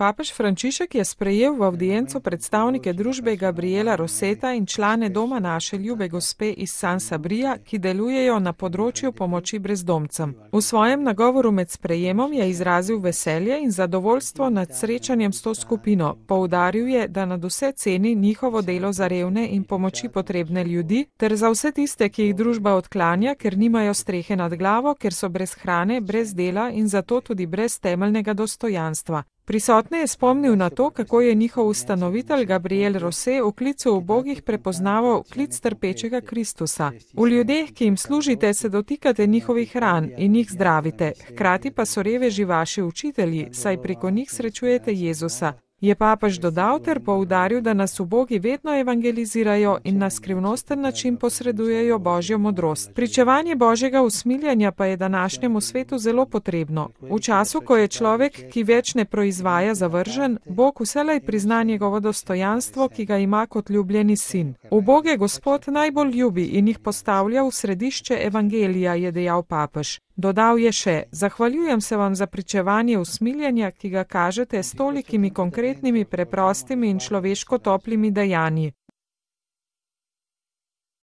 Papež Frančišek je sprejel v avdienco predstavnike družbe Gabriela Roseta in člane Doma naše ljube gospe iz San Sabrija, ki delujejo na področju pomoči brezdomcem. V svojem nagovoru med sprejemom je izrazil veselje in zadovoljstvo nad srečanjem s to skupino. Poudaril je, da nadvse ceni njihovo delo za revne in pomoči potrebne ljudi, ter za vse tiste, ki jih družba odklanja, ker nimajo strehe nad glavo, ker so brez hrane, brez dela in zato tudi brez temeljnega dostojanstva. Prisotne je spomnil na to, kako je njihov ustanovitelj Gabriel Rose v klicu ubogih prepoznaval klic trpečega Kristusa. V ljudeh, ki jim služite, se dotikate njihovih ran in jih zdravite, hkrati pa so reveži vaši učitelji, saj preko njih srečujete Jezusa. Je papež dodal ter poudaril, da nas ubogi vedno evangelizirajo in na skrivnosten način posredujejo Božjo modrost. Pričevanje Božjega usmiljanja pa je današnjemu svetu zelo potrebno. V času, ko je človek, ki več ne proizvaja, zavržen, Bog vselej prizna njegovo dostojanstvo, ki ga ima kot ljubljeni sin. Uboge Gospod najbolj ljubi in jih postavlja v središče evangelija, je dejal papež. Dodal je še: zahvaljujem se vam za pričevanje usmiljenja, ki ga kažete s tolikimi konkretnimi, preprostimi in človeško toplimi dejanji.